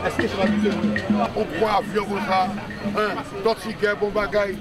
Est-ce que je vais dire on prend avion comme ça, tortillère, bon bagaille,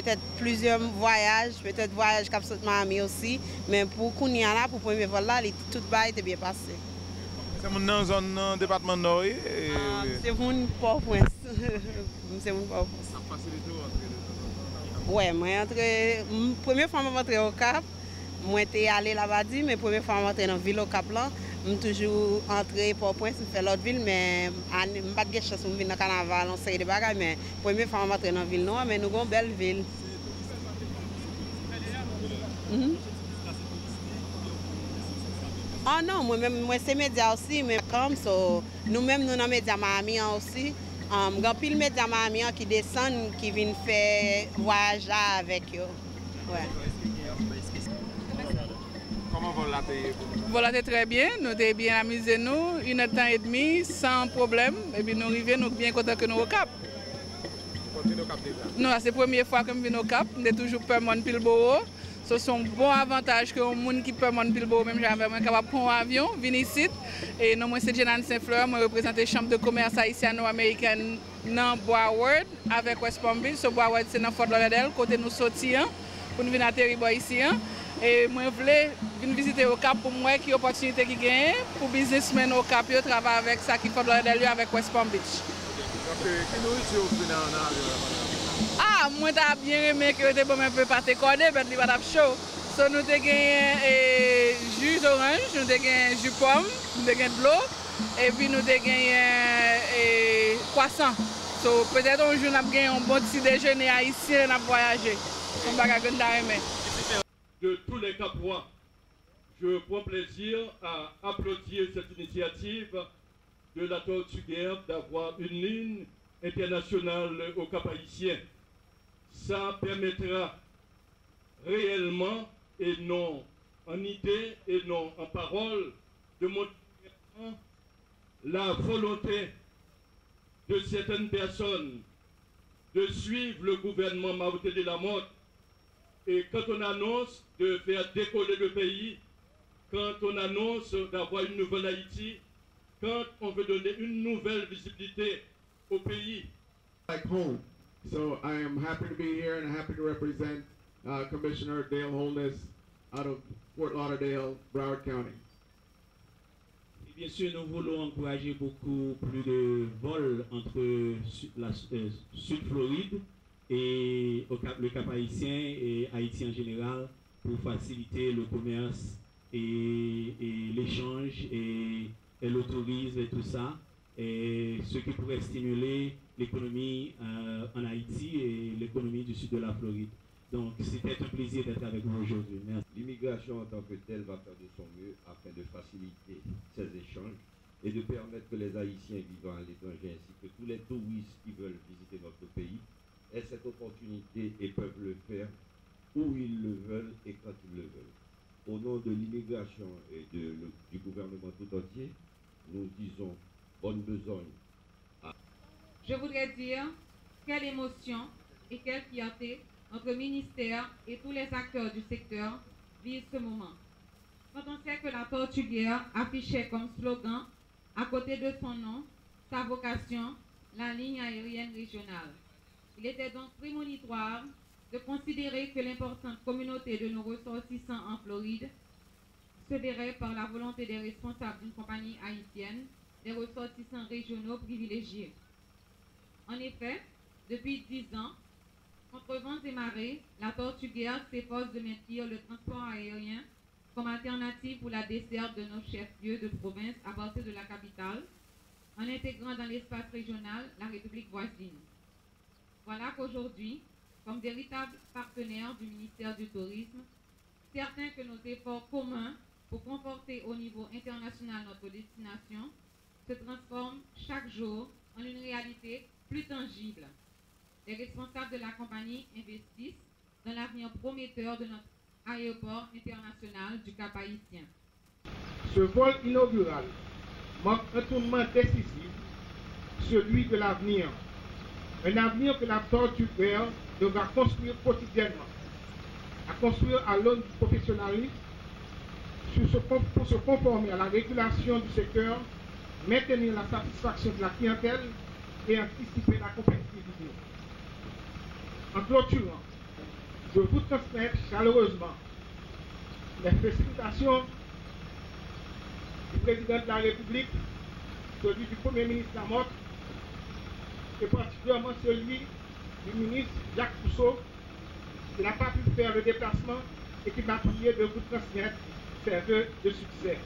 peut-être plusieurs voyages, peut-être voyage Cap Sainte-Marie aussi, mais pour Kounia là, pour le premier vol là, tout bail était bien passé. C'est mon zone département nord. C'est mon Port-au-Prince. C'est mon Port-au-Prince. Ça facilite entrer. Ouais, moi première fois que je suis rentré au Cap, moi j'étais allé là-bas, mais première fois que je suis rentré dans la ville au Cap là, je suis toujours entré Port-au-Prince, je fais l'autre ville, mais je n'ai pas de chance de venir dans le carnaval, on sait des bagages, mais première fois que je suis rentré dans la ville, non, mais nous avons une belle ville. Ah non, moi-même, c'est média aussi, mais comme ça, nous-mêmes, nous dans média Miami aussi, il y a pile média Miami qui descendent, qui viennent faire voyage avec eux. Ouais. Comment vous l'avez? Voilà, très bien, nous avons bien amusé nous, 1h30 sans problème, et puis nous arrivons, nous bien contents que nous au Cap. Non, c'est la première fois que nous venons au Cap, nous avons toujours peur de Pilboro. Ce sont bons avantages que les gens qui peuvent monter Pilboro, même j'avais capable de prendre un avion, venir ici. Et nous, c'est Jenan Saint-Fleur, je représente la Chambre de commerce haïtiano-américaine dans Broward avec West Palm Beach. So Broward, c'est dans Fort Lauderdale, côté nous sortir pour nous venir atterrir ici. Et moi, je voulais venir visiter au Cap pour moi, qui opportunité qui gagne pour businessmen au Cap, je travaille avec ça qui Fort Lauderdale avec West Palm Beach. Qui nourriture vous venez en avion? Ah, moi j'ai bien aimé que c'était un peu pâté cordé, mais il va être chaud. So, nous avons gagné jus d'orange, nous avons gagné jus pomme, nous avons gagné de l'eau, et puis nous avons gagné croissant. So, peut-être un jour nous avons gagné un bon petit déjeuner haïtien, nous avons voyagé. On va gagner de tous les Capois, je prends plaisir à applaudir cette initiative de la Tortuguère d'avoir une ligne internationale au Cap haïtien. Ça permettra réellement, et non en idée et non en parole, de montrer la volonté de certaines personnes de suivre le gouvernement Martin de la Motte. Et quand on annonce de faire décoller le pays, quand on annonce d'avoir une nouvelle Haïti, quand on veut donner une nouvelle visibilité au pays. Like home. So I am happy to be here and happy to represent Commissioner Dale Holness out of Fort Lauderdale, Broward County. Et bien sûr, nous voulons encourager beaucoup plus de vols entre la Sud-Floride et le Cap haïtien et Haïti en général pour faciliter le commerce et l'échange et le tourisme et tout ça. Et ce qui pourrait stimuler l'économie en Haïti et l'économie du sud de la Floride. Donc c'était un plaisir d'être avec vous aujourd'hui. Merci. L'immigration en tant que telle va faire de son mieux afin de faciliter ces échanges et de permettre que les Haïtiens vivant à l'étranger ainsi que tous les touristes qui veulent visiter notre pays aient cette opportunité et peuvent le faire où ils le veulent et quand ils le veulent. Au nom de l'immigration et du gouvernement tout entier, nous disons bonne besogne. Je voudrais dire quelle émotion et quelle fierté notre ministère et tous les acteurs du secteur vivent ce moment. Quand on sait que la Tortuguère affichait comme slogan, à côté de son nom, sa vocation, la ligne aérienne régionale. Il était donc prémonitoire de considérer que l'importante communauté de nos ressortissants en Floride se verrait par la volonté des responsables d'une compagnie haïtienne, des ressortissants régionaux privilégiés. En effet, depuis 10 ans, contre vents et marées, la Tortuguère s'efforce de maintenir le transport aérien comme alternative pour la desserte de nos chefs-lieux de province à partir de la capitale, en intégrant dans l'espace régional la République voisine. Voilà qu'aujourd'hui, comme véritable partenaire du ministère du Tourisme, certains que nos efforts communs pour conforter au niveau international notre destination se transforment chaque jour en une réalité plus tangible. Les responsables de la compagnie investissent dans l'avenir prometteur de notre aéroport international du Cap haïtien. Ce vol inaugural marque un tournant décisif, celui de l'avenir. Un avenir que la Tortuguère devra construire quotidiennement, à construire à l'aune du professionnalisme, pour se conformer à la régulation du secteur, maintenir la satisfaction de la clientèle et anticiper la compétitivité. En clôturant, de vous transmettre chaleureusement les félicitations du président de la République, celui du Premier ministre Lamotte, et particulièrement celui du ministre Jacques Pousseau, qui n'a pas pu faire le déplacement et qui m'a prié de vous transmettre ses vœux de succès.